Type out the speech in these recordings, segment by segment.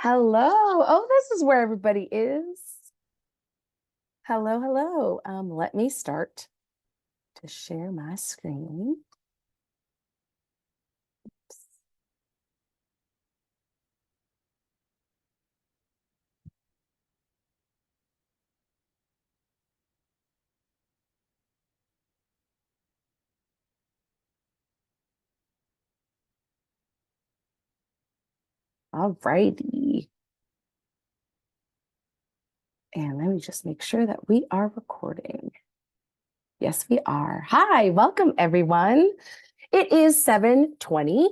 Hello. Oh, this is where everybody is. Hello, hello. Let me start to share my screen. All righty. And let me just make sure that we are recording. Yes, we are. Hi, welcome everyone. It is 7:20,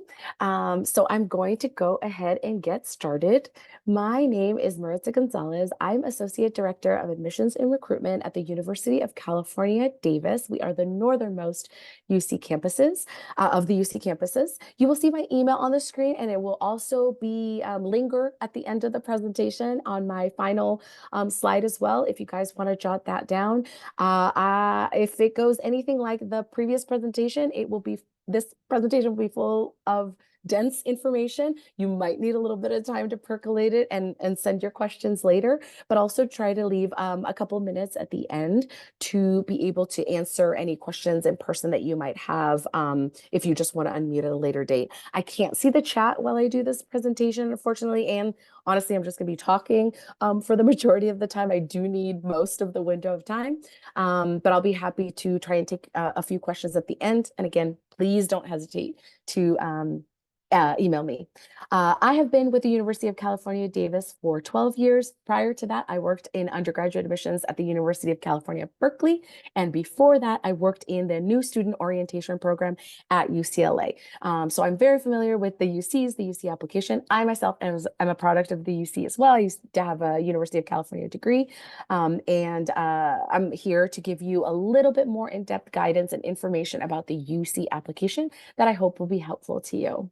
so I'm going to go ahead and get started. My name is Maritza Gonzalez. I'm Associate Director of Admissions and Recruitment at the University of California, Davis. We are the northernmost UC campuses, of the UC campuses. You will see my email on the screen, and it will also be linger at the end of the presentation on my final slide as well, if you guys want to jot that down. If it goes anything like the previous presentation, this presentation will be full of dense information. You might need a little bit of time to percolate it and send your questions later, but also try to leave a couple minutes at the end to be able to answer any questions in person that you might have if you just want to unmute at a later date. I can't see the chat while I do this presentation, unfortunately, and honestly, I'm just going to be talking for the majority of the time. I do need most of the window of time, but I'll be happy to try and take a few questions at the end. And again, please don't hesitate to email me. I have been with the University of California, Davis for 12 years. Prior to that, I worked in undergraduate admissions at the University of California, Berkeley. And before that, I worked in the new student orientation program at UCLA. So I'm very familiar with the UCs, the UC application. I myself am a product of the UC as well. I used to have a University of California degree. And I'm here to give you a little bit more in-depth guidance and information about the UC application that I hope will be helpful to you.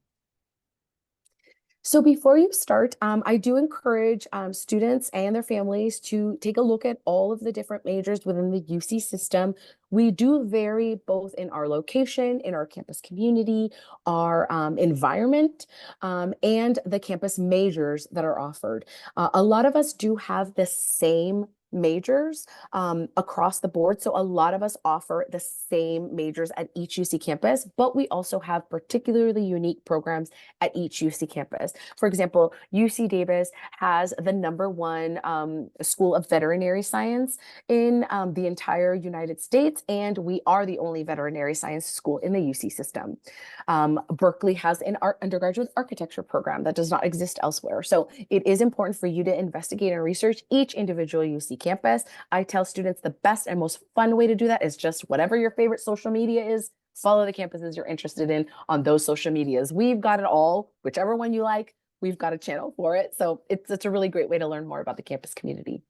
So before you start, I do encourage students and their families to take a look at all of the different majors within the UC system. We do vary both in our location, in our campus community, our environment, and the campus majors that are offered. A lot of us do have the same majors across the board. So a lot of us offer the same majors at each UC campus, but we also have particularly unique programs at each UC campus. For example, UC Davis has the #1 School of Veterinary Science in the entire United States, and we are the only veterinary science school in the UC system. Berkeley has an undergraduate architecture program that does not exist elsewhere. So it is important for you to investigate and research each individual UC campus. I tell students the best and most fun way to do that is just whatever your favorite social media is, follow the campuses you're interested in on those social medias. We've got it all, whichever one you like, we've got a channel for it. So it's a really great way to learn more about the campus community.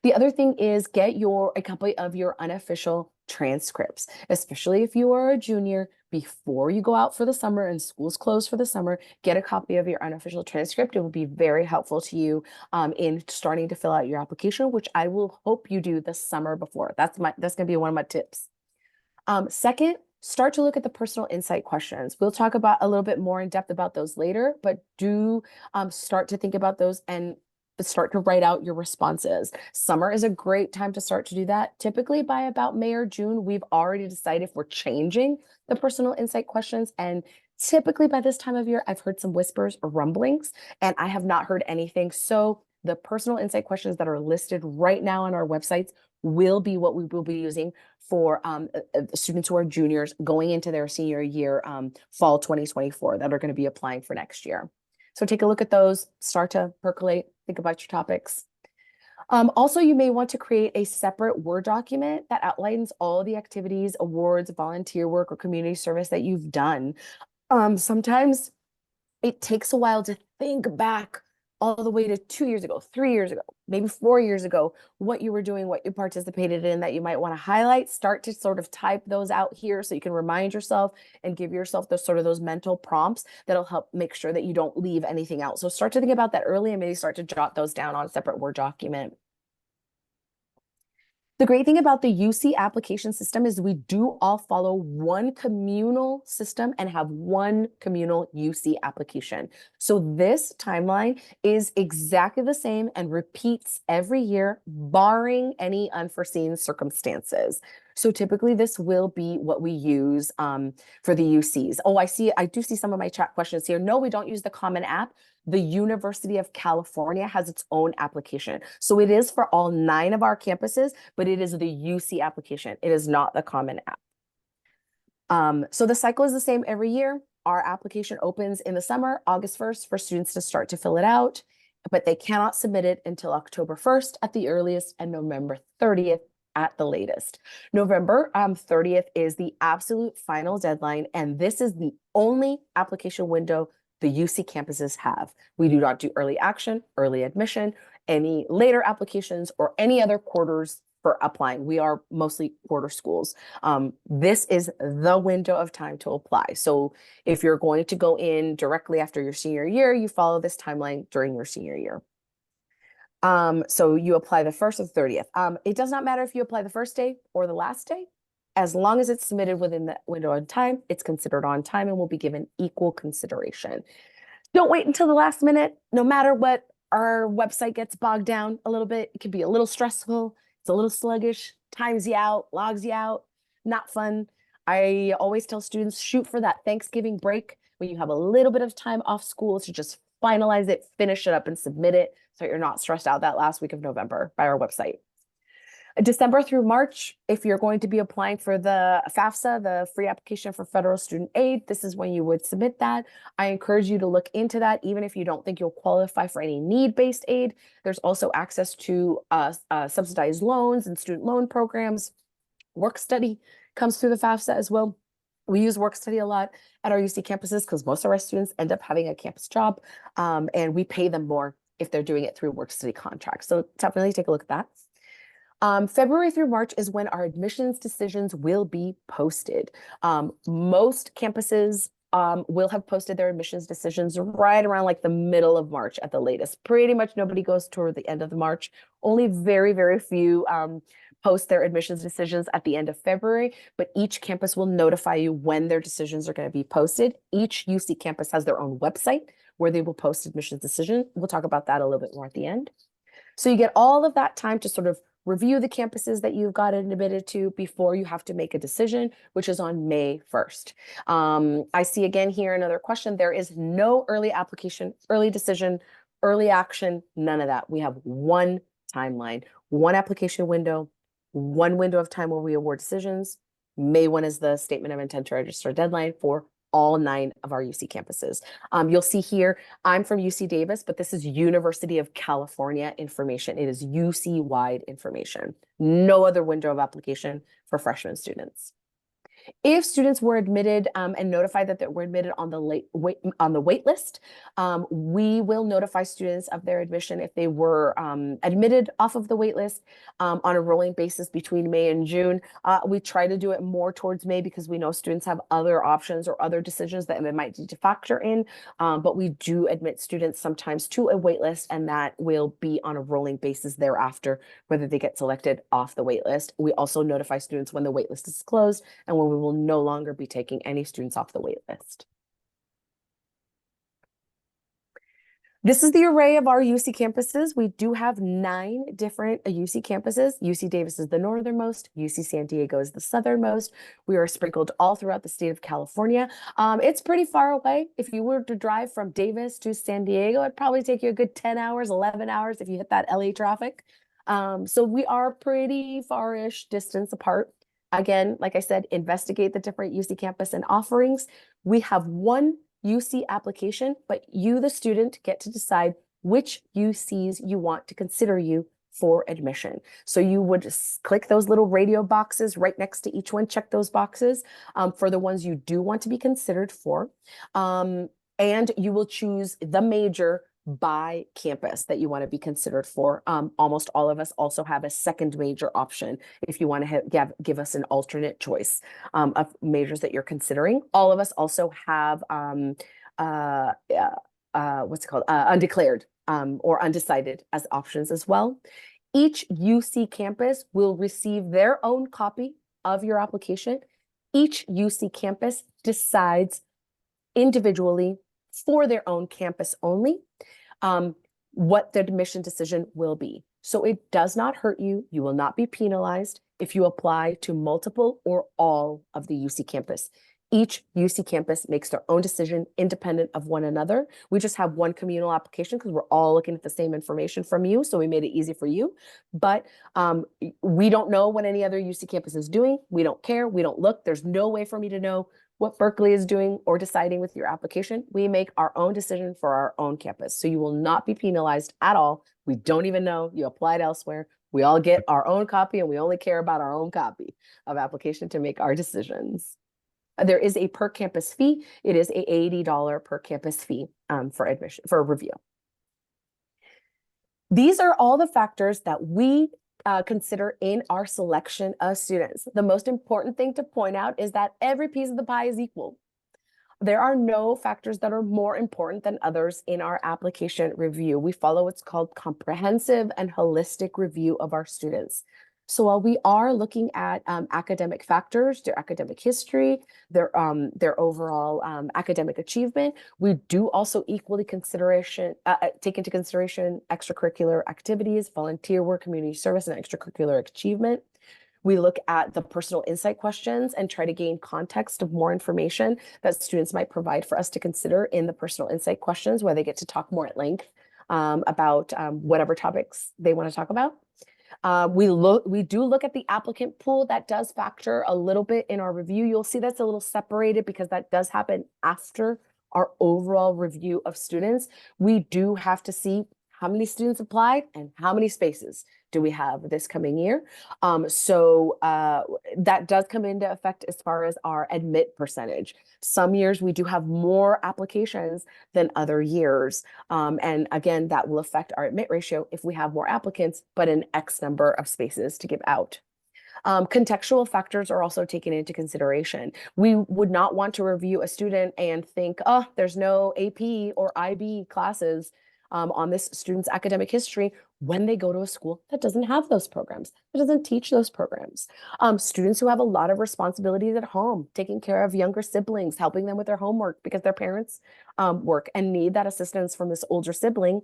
The other thing is get a copy of your unofficial transcripts, especially if you are a junior. Before you go out for the summer and schools close for the summer, get a copy of your unofficial transcript. It will be very helpful to you in starting to fill out your application, which I will hope you do the summer before. That's going to be one of my tips. Second, start to look at the personal insight questions. We'll talk about a little bit more in depth about those later, but do start to think about those and start to write out your responses. Summer is a great time to start to do that. Typically by about May or June, we've already decided if we're changing the personal insight questions. And typically by this time of year, I've heard some whispers or rumblings, and I have not heard anything. So the personal insight questions that are listed right now on our websites will be what we will be using for students who are juniors going into their senior year, fall 2024, that are going to be applying for next year. So take a look at those, start to percolate, think about your topics. Also, you may want to create a separate Word document that outlines all the activities, awards, volunteer work, or community service that you've done. Sometimes it takes a while to think back all the way to 2 years ago, 3 years ago, maybe 4 years ago, what you were doing, what you participated in that you might want to highlight. Start to sort of type those out here so you can remind yourself and give yourself those mental prompts that'll help make sure that you don't leave anything out. So start to think about that early and maybe start to jot those down on a separate Word document. The great thing about the UC application system is we do all follow one communal system and have one communal UC application. So this timeline is exactly the same and repeats every year, barring any unforeseen circumstances. So typically this will be what we use for the UCs. Oh, I do see some of my chat questions here. No, we don't use the Common App. The University of California has its own application. So it is for all 9 of our campuses, but it is the UC application. It is not the Common App. So the cycle is the same every year. Our application opens in the summer, August 1st, for students to start to fill it out, but they cannot submit it until October 1st at the earliest and November 30th at the latest. November 30th is the absolute final deadline, and this is the only application window the UC campuses have. We do not do early action, early admission, any later applications, or any other quarters for applying. We are mostly quarter schools. This is the window of time to apply. So if you're going to go in directly after your senior year, you follow this timeline during your senior year. So you apply the 1st or the 30th. It does not matter if you apply the first day or the last day. As long as it's submitted within the window of time, it's considered on time and will be given equal consideration. Don't wait until the last minute. No matter what, our website gets bogged down a little bit. It can be a little stressful. It's a little sluggish, times you out, logs you out. Not fun. I always tell students, shoot for that Thanksgiving break when you have a little bit of time off school to just finalize it, finish it up, and submit it so you're not stressed out that last week of November by our website. December through March, if you're going to be applying for the FAFSA, the free application for federal student aid, this is when you would submit that. I encourage you to look into that, even if you don't think you'll qualify for any need-based aid. There's also access to subsidized loans and student loan programs. Work study comes through the FAFSA as well. We use work study a lot at our UC campuses because most of our students end up having a campus job, and we pay them more if they're doing it through work study contracts. So definitely take a look at that. February through March is when our admissions decisions will be posted. Most campuses will have posted their admissions decisions right around like the middle of March at the latest. Pretty much nobody goes toward the end of the March. Only very, very few post their admissions decisions at the end of February, but each campus will notify you when their decisions are going to be posted. Each UC campus has their own website where they will post admissions decision. We'll talk about that a little bit more at the end. So you get all of that time to sort of review the campuses that you've got admitted to before you have to make a decision, which is on May 1st. I see again here another question. There is no early application, early decision, early action, none of that. We have one timeline, one application window, one window of time where we award decisions. May 1 is the statement of intent to register deadline for all 9 of our UC campuses. You'll see here, I'm from UC Davis, but this is University of California information. It is UC-wide information. No other window of application for freshman students. If students were admitted and notified that they were admitted on the wait list, we will notify students of their admission if they were admitted off of the wait list on a rolling basis between May and June. We try to do it more towards May because we know students have other options or other decisions that they might need to factor in, but we do admit students sometimes to a wait list, and that will be on a rolling basis thereafter, whether they get selected off the wait list. We also notify students when the wait list is closed and when we will no longer be taking any students off the wait list. This is the array of our UC campuses. We do have 9 different UC campuses. UC Davis is the northernmost. UC San Diego is the southernmost. We are sprinkled all throughout the state of California. It's pretty far away. If you were to drive from Davis to San Diego, it'd probably take you a good 10 hours, 11 hours if you hit that LA traffic. So we are pretty far-ish distance apart. Again, like I said, investigate the different UC campus and offerings. We have one UC application, but you, the student, get to decide which UCs you want to consider you for admission. So you would just click those little radio boxes right next to each one, check those boxes for the ones you do want to be considered for. And you will choose the major by campus that you want to be considered for. Almost all of us also have a second major option if you want to give us an alternate choice of majors that you're considering. All of us also have what's it called? Undeclared or undecided as options as well. Each UC campus will receive their own copy of your application. Each UC campus decides individually for their own campus only what the admission decision will be. So it does not hurt you. You will not be penalized if you apply to multiple or all of the UC campus. Each UC campus makes their own decision independent of one another. We just have one communal application because we're all looking at the same information from you. So we made it easy for you. But we don't know what any other UC campus is doing. We don't care. We don't look. There's no way for me to know what Berkeley is doing or deciding with your application. We make our own decision for our own campus. So you will not be penalized at all. We don't even know you applied elsewhere. We all get our own copy and we only care about our own copy of application to make our decisions. There is a per campus fee. It is a $80 per campus fee for admission, for review. These are all the factors that we consider in our selection of students. The most important thing to point out is that every piece of the pie is equal. There are no factors that are more important than others in our application review. We follow what's called comprehensive and holistic review of our students. So while we are looking at academic factors, their academic history, their overall academic achievement, we do also equally take into consideration extracurricular activities, volunteer work, community service, and extracurricular achievement. We look at the personal insight questions and try to gain context of more information that students might provide for us to consider in the personal insight questions, where they get to talk more at length about whatever topics they want to talk about. We do look at the applicant pool. That does factor a little bit in our review. You'll see that's a little separated because that does happen after our overall review of students. We do have to see how many students applied and how many spaces do we have this coming year. So that does come into effect as far as our admit percentage. Some years we do have more applications than other years. And again, that will affect our admit ratio if we have more applicants, but an X number of spaces to give out. Contextual factors are also taken into consideration. We would not want to review a student and think, oh, there's no AP or IB classes on this student's academic history when they go to a school that doesn't have those programs, that doesn't teach those programs. Students who have a lot of responsibilities at home, taking care of younger siblings, helping them with their homework because their parents work and need that assistance from this older sibling,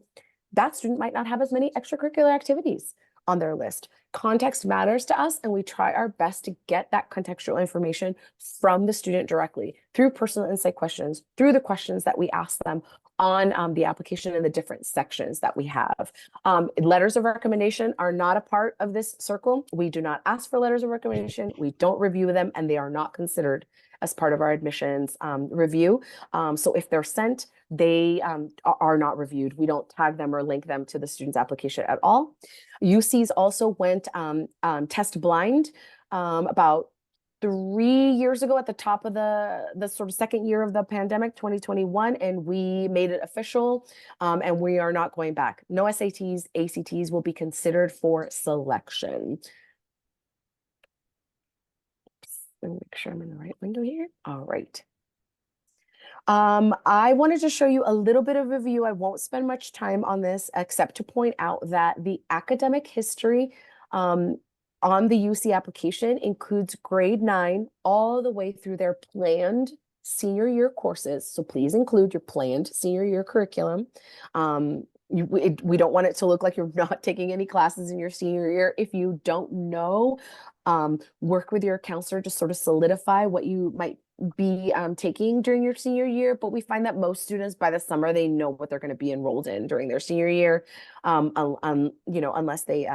that student might not have as many extracurricular activities on their list. Context matters to us, and we try our best to get that contextual information from the student directly through personal insight questions, through the questions that we ask them on the application in the different sections that we have. Letters of recommendation are not a part of this circle. We do not ask for letters of recommendation. We don't review them, and they are not considered as part of our admissions review. So if they're sent, they are not reviewed. We don't tag them or link them to the student's application at all. UCs also went test blind about 3 years ago at the top of the sort of second year of the pandemic, 2021, and we made it official, and we are not going back. No SATs, ACTs will be considered for selection. Let me make sure I'm in the right window here. All right. I wanted to show you a little bit of review. I won't spend much time on this except to point out that the academic history on the UC application includes grade 9 all the way through their planned senior year courses. So please include your planned senior year curriculum. We don't want it to look like you're not taking any classes in your senior year. If you don't know, work with your counselor to sort of solidify what you might be taking during your senior year. But we find that most students by the summer, they know what they're going to be enrolled in during their senior year, unless they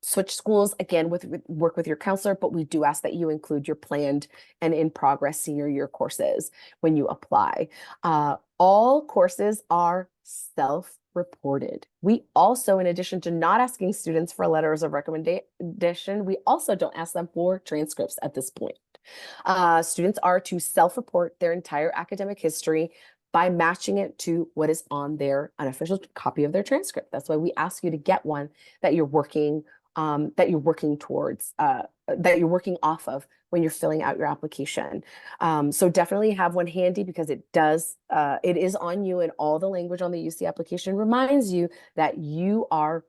switch schools. Again, work with your counselor, but we do ask that you include your planned and in progress senior year courses when you apply. All courses are self-reported. We also, in addition to not asking students for letters of recommendation, we also don't ask them for transcripts at this point. Students are to self-report their entire academic history by matching it to what is on their unofficial copy of their transcript. That's why we ask you to get one that you're working towards, that you're working off of when you're filling out your application. So definitely have one handy because it is on you, and all the language on the UC application reminds you that you are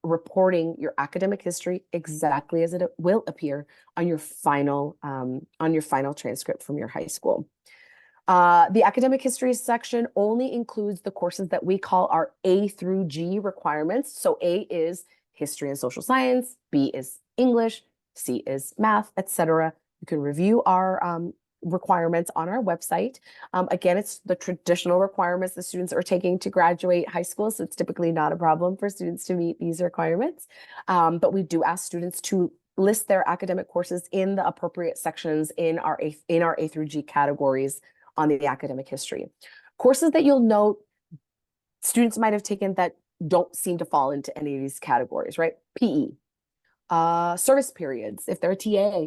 reporting your academic history exactly as it will appear on your final transcript from your high school. The academic history section only includes the courses that we call our A through G requirements. So A is history and social science, B is English, C is math, etc. You can review our requirements on our website. Again, it's the traditional requirements the students are taking to graduate high school, so it's typically not a problem for students to meet these requirements. But we do ask students to list their academic courses in the appropriate sections in our A through G categories on the academic history. Courses that you'll note students might have taken that don't seem to fall into any of these categories, right? PE, service periods, if they're a TA,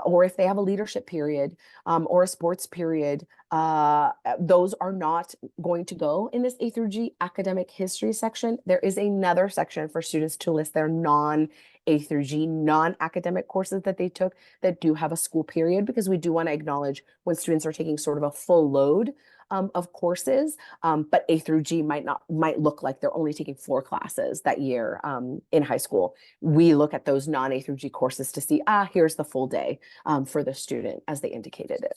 or if they have a leadership period, or a sports period, those are not going to go in this A through G academic history section. There is another section for students to list their non-A through G, non-academic courses that they took that do have a school period, because we do want to acknowledge when students are taking sort of a full load of courses, but A through G might look like they're only taking 4 classes that year in high school. We look at those non-A through G courses to see, here's the full day for the student as they indicated it.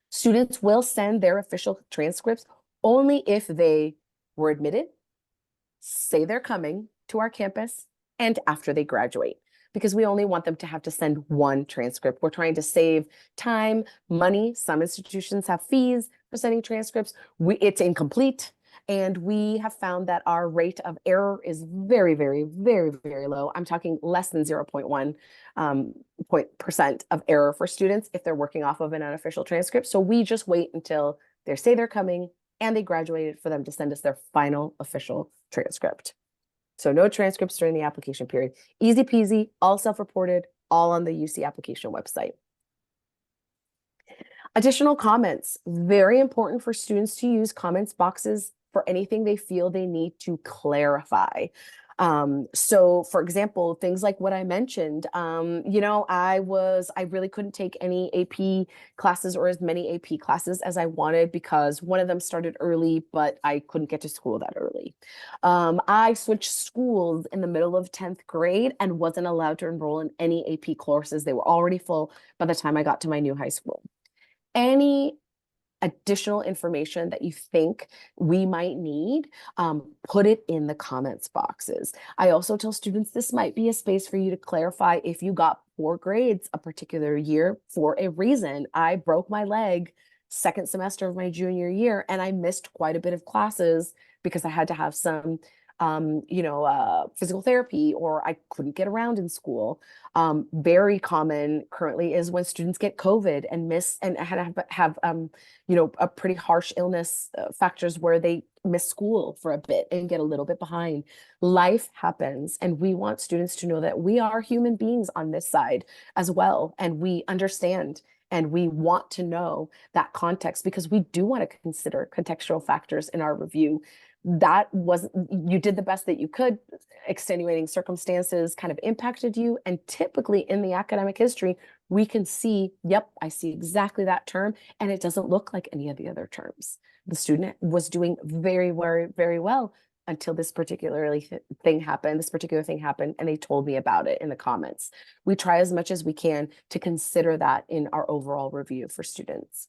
Students will send their official transcripts only if they were admitted, say they're coming to our campus, and after they graduate, because we only want them to have to send 1 transcript. We're trying to save time, money. Some institutions have fees for sending transcripts. It's incomplete. And we have found that our rate of error is very, very, very, very low. I'm talking less than 0.1% of error for students if they're working off of an unofficial transcript. So we just wait until they say they're coming and they graduated for them to send us their final official transcript. So no transcripts during the application period. Easy peasy, all self-reported, all on the UC application website. Additional comments. Very important for students to use comments boxes for anything they feel they need to clarify. So for example, things like what I mentioned, I really couldn't take any AP classes or as many AP classes as I wanted because one of them started early, but I couldn't get to school that early. I switched schools in the middle of 10th grade and wasn't allowed to enroll in any AP courses. They were already full by the time I got to my new high school. Any additional information that you think we might need, put it in the comments boxes. I also tell students this might be a space for you to clarify if you got 4 grades a particular year for a reason. I broke my leg second semester of my junior year, and I missed quite a bit of classes because I had to have some physical therapy, or I couldn't get around in school. Very common currently is when students get COVID and miss and have a pretty harsh illness factors where they miss school for a bit and get a little bit behind. Life happens, and we want students to know that we are human beings on this side as well, and we understand. And we want to know that context because we do want to consider contextual factors in our review. You did the best that you could. Extenuating circumstances kind of impacted you. And typically in the academic history, we can see, yep, I see exactly that term, and it doesn't look like any of the other terms. The student was doing very, very, very well until this particular thing happened, and they told me about it in the comments. We try as much as we can to consider that in our overall review for students.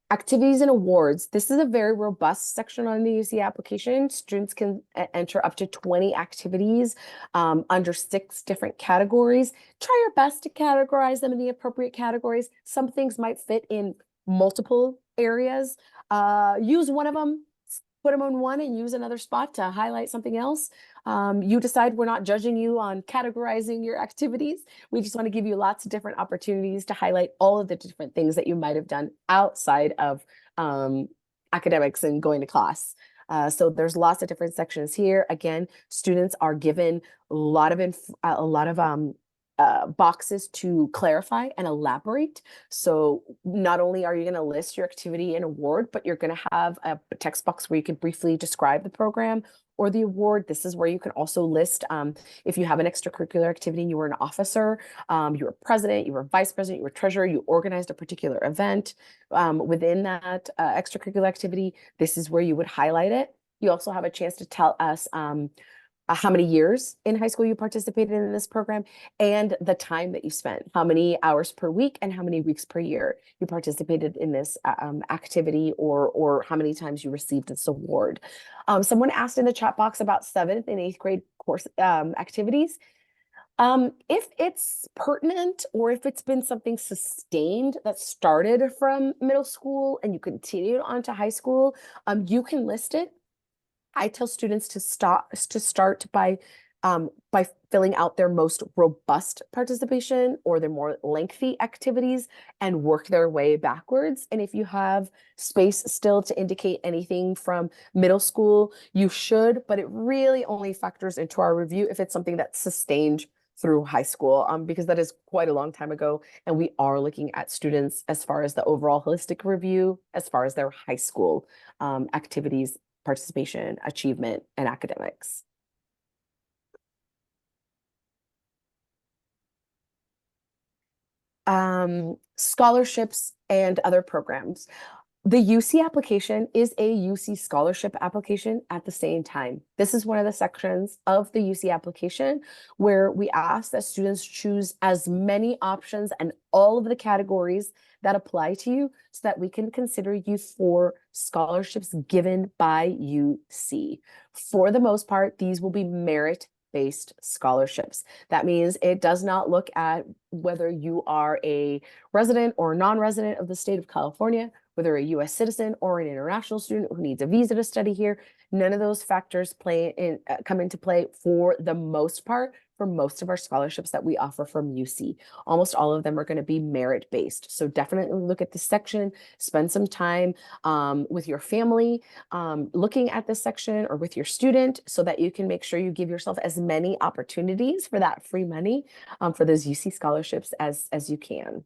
Activities and awards. This is a very robust section on the UC application. Students can enter up to 20 activities under 6 different categories. Try your best to categorize them in the appropriate categories. Some things might fit in multiple areas. Use one of them, put them on one and use another spot to highlight something else. You decide. We're not judging you on categorizing your activities. We just want to give you lots of different opportunities to highlight all of the different things that you might have done outside of academics and going to class. So there's lots of different sections here. Again, students are given a lot of boxes to clarify and elaborate. So not only are you going to list your activity and award, but you're going to have a text box where you can briefly describe the program or the award. This is where you can also list if you have an extracurricular activity, you were an officer, you were president, you were vice president, you were treasurer, you organized a particular event within that extracurricular activity. This is where you would highlight it. You also have a chance to tell us how many years in high school you participated in this program and the time that you spent, how many hours per week and how many weeks per year you participated in this activity, or how many times you received this award. Someone asked in the chat box about 7th and 8th grade course activities. If it's pertinent or if it's been something sustained that started from middle school and you continued on to high school, you can list it. I tell students to start by filling out their most robust participation or their more lengthy activities and work their way backwards. And if you have space still to indicate anything from middle school, you should, but it really only factors into our review if it's something that's sustained through high school, because that is quite a long time ago. And we are looking at students as far as the overall holistic review, as far as their high school activities, participation, achievement, and academics. Scholarships and other programs. The UC application is a UC scholarship application at the same time. This is one of the sections of the UC application where we ask that students choose as many options and all of the categories that apply to you so that we can consider you for scholarships given by UC. For the most part, these will be merit-based scholarships. That means it does not look at whether you are a resident or non-resident of the state of California, whether a US citizen or an international student who needs a visa to study here. None of those factors come into play for the most part for most of our scholarships that we offer from UC. Almost all of them are going to be merit-based. So definitely look at this section, spend some time with your family looking at this section or with your student so that you can make sure you give yourself as many opportunities for that free money for those UC scholarships as you can.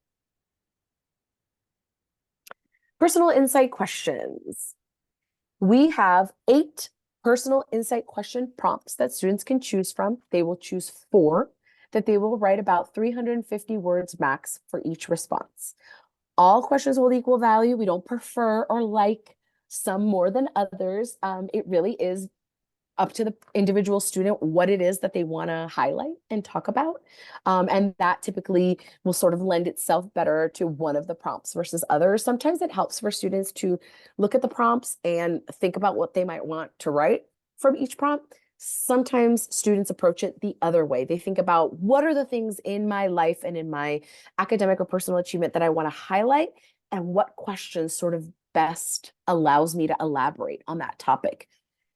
Personal insight questions. We have 8 personal insight question prompts that students can choose from. They will choose 4 that they will write about 350 words max for each response. All questions hold equal value. We don't prefer or like some more than others. It really is up to the individual student what it is that they want to highlight and talk about. And that typically will sort of lend itself better to one of the prompts versus others. Sometimes it helps for students to look at the prompts and think about what they might want to write from each prompt. Sometimes students approach it the other way. They think about what are the things in my life and in my academic or personal achievement that I want to highlight, and what questions sort of best allows me to elaborate on that topic.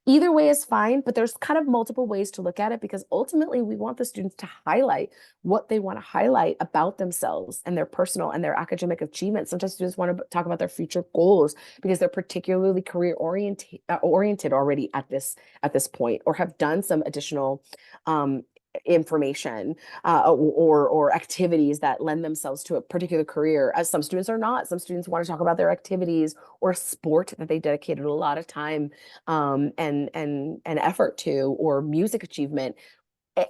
Either way is fine, but there's kind of multiple ways to look at it because ultimately we want the students to highlight what they want to highlight about themselves and their personal and their academic achievements. Sometimes students want to talk about their future goals because they're particularly career oriented already at this point, or have done some additional information or activities that lend themselves to a particular career, as some students are not. Some students want to talk about their activities or sport that they dedicated a lot of time and effort to, or music achievement.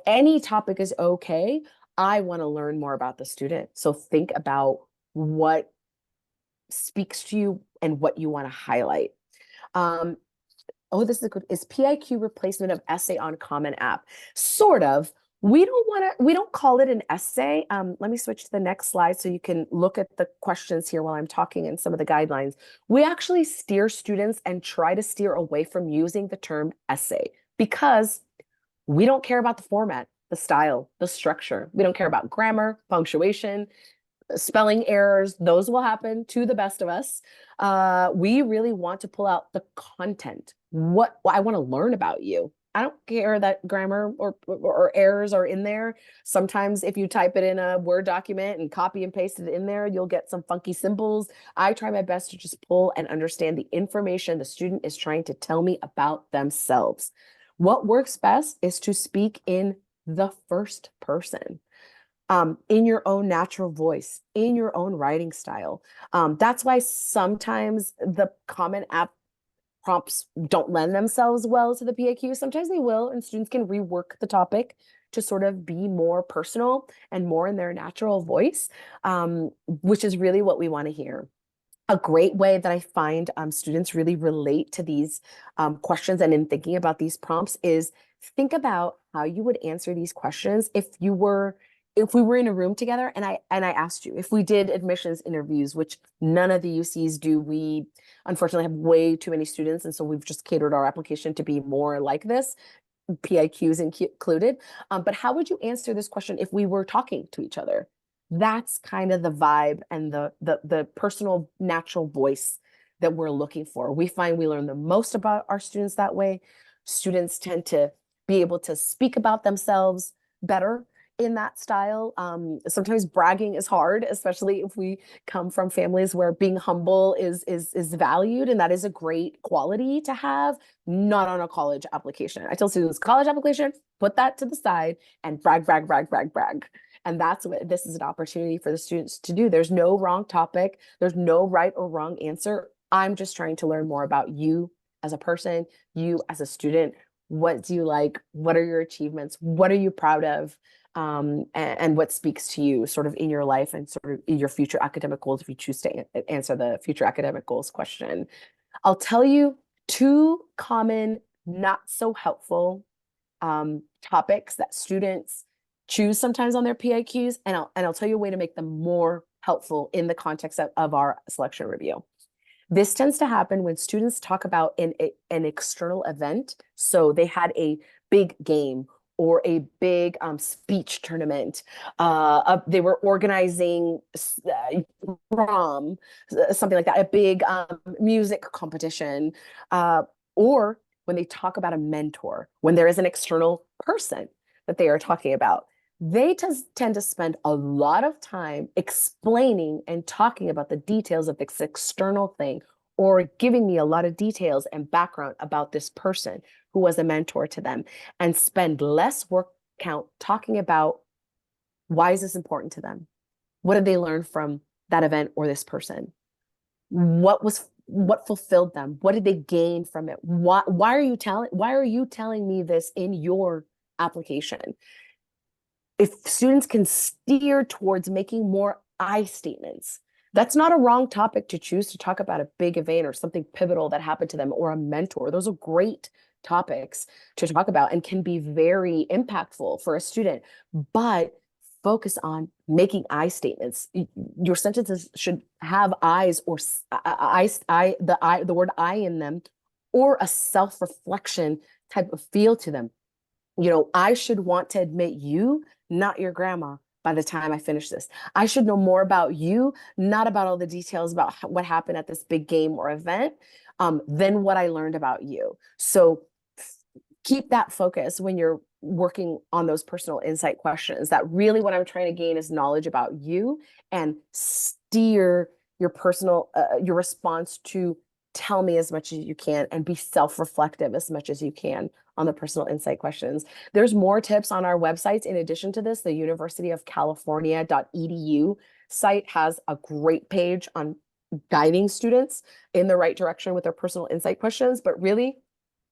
Any topic is okay. I want to learn more about the student. So think about what speaks to you and what you want to highlight. Oh, this is good. Is PIQ replacement of essay on Common App? Sort of. We don't call it an essay. Let me switch to the next slide so you can look at the questions here while I'm talking and some of the guidelines. We actually steer students and try to steer away from using the term essay because we don't care about the format, the style, the structure. We don't care about grammar, punctuation, spelling errors. Those will happen to the best of us. We really want to pull out the content. What I want to learn about you. I don't care that grammar or errors are in there. Sometimes if you type it in a Word document and copy and paste it in there, you'll get some funky symbols. I try my best to just pull and understand the information the student is trying to tell me about themselves. What works best is to speak in the first person. In your own natural voice, in your own writing style. That's why sometimes the Common App prompts don't lend themselves well to the PIQ. Sometimes they will, and students can rework the topic to sort of be more personal and more in their natural voice, which is really what we want to hear. A great way that I find students really relate to these questions and in thinking about these prompts is think about how you would answer these questions if we were in a room together and I asked you if we did admissions interviews, which none of the UCs do. We unfortunately have way too many students, and so we've just catered our application to be more like this, PIQs included. But how would you answer this question if we were talking to each other? That's kind of the vibe and the personal natural voice that we're looking for. We find we learn the most about our students that way. Students tend to be able to speak about themselves better in that style. Sometimes bragging is hard, especially if we come from families where being humble is valued, and that is a great quality to have, not on a college application. I tell students, college application, put that to the side and brag, brag, brag, brag, brag. And that's what this is an opportunity for the students to do. There's no wrong topic. There's no right or wrong answer. I'm just trying to learn more about you as a person, you as a student. What do you like? What are your achievements? What are you proud of? And what speaks to you sort of in your life and sort of in your future academic goals if you choose to answer the future academic goals question. I'll tell you two common, not so helpful topics that students choose sometimes on their PIQs, and I'll tell you a way to make them more helpful in the context of our selection review. This tends to happen when students talk about an external event. So they had a big game or a big speech tournament. They were organizing prom, something like that, a big music competition, or when they talk about a mentor, when there is an external person that they are talking about. They tend to spend a lot of time explaining and talking about the details of this external thing, or giving me a lot of details and background about this person who was a mentor to them, and spend less work count talking about why is this important to them? What did they learn from that event or this person? What fulfilled them? What did they gain from it? Why are you telling me this in your application? If students can steer towards making more I statements, that's not a wrong topic to choose to talk about a big event or something pivotal that happened to them or a mentor. Those are great topics to talk about and can be very impactful for a student, but focus on making I statements. Your sentences should have I's or the word I in them, or a self-reflection type of feel to them. I should want to admit you, not your grandma, by the time I finish this. I should know more about you, not about all the details about what happened at this big game or event, than what I learned about you. So keep that focus when you're working on those personal insight questions, that really what I'm trying to gain is knowledge about you, and steer your response to tell me as much as you can and be self-reflective as much as you can on the personal insight questions. There's more tips on our websites. In addition to this, the University of California.edu site has a great page on guiding students in the right direction with their personal insight questions, but really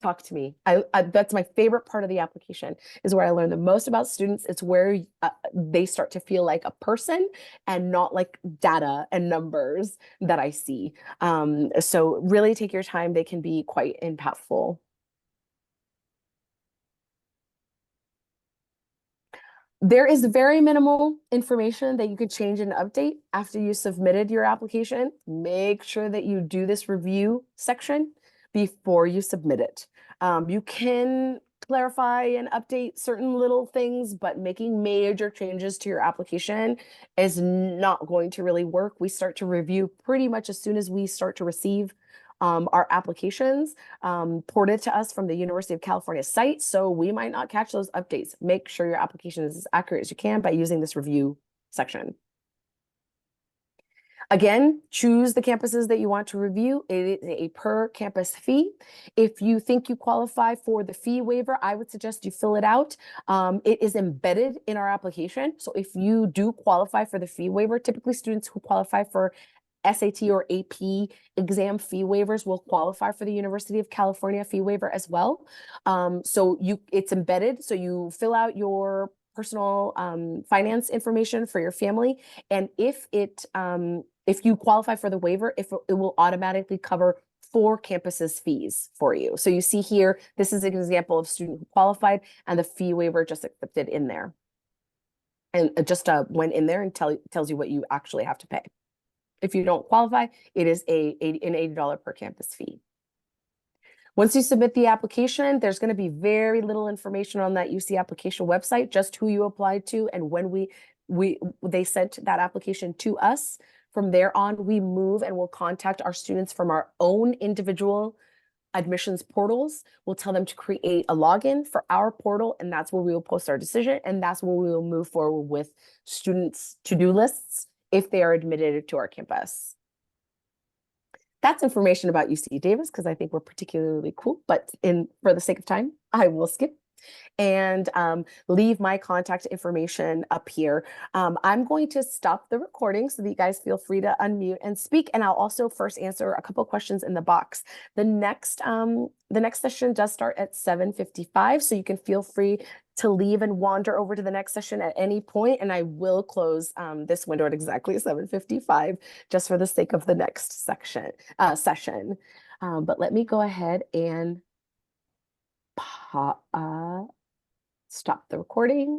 talk to me. That's my favorite part of the application, is where I learn the most about students. It's where they start to feel like a person and not like data and numbers that I see. So really take your time. They can be quite impactful. There is very minimal information that you could change and update after you submitted your application. Make sure that you do this review section before you submit it. You can clarify and update certain little things, but making major changes to your application is not going to really work. We start to review pretty much as soon as we start to receive our applications ported to us from the University of California site. So we might not catch those updates. Make sure your application is as accurate as you can by using this review section. Again, choose the campuses that you want to review. It is a per campus fee. If you think you qualify for the fee waiver, I would suggest you fill it out. It is embedded in our application. So if you do qualify for the fee waiver, typically students who qualify for SAT or AP exam fee waivers will qualify for the University of California fee waiver as well. So it's embedded. So you fill out your personal finance information for your family. And if it if you qualify for the waiver, if it will automatically cover 4 campuses' fees for you. So you see here, this is an example of student who qualified and the fee waiver just accepted in there. And just went in there and tells you what you actually have to pay. If you don't qualify, it is an $80 per campus fee. Once you submit the application, there's going to be very little information on that UC application website, just who you applied to and when they sent that application to us. From there on, we move and we'll contact our students from our own individual admissions portals. We'll tell them to create a login for our portal, and that's where we will post our decision, and that's where we will move forward with students' to-do lists if they are admitted to our campus. That's information about UC Davis because I think we're particularly cool, but for the sake of time, I will skip and leave my contact information up here. I'm going to stop the recording so that you guys feel free to unmute and speak. And I'll also first answer a couple of questions in the box. The next session does start at 7:55, so you can feel free to leave and wander over to the next session at any point, and I will close this window at exactly 7:55 just for the sake of the next session. But let me go ahead and stop the recording.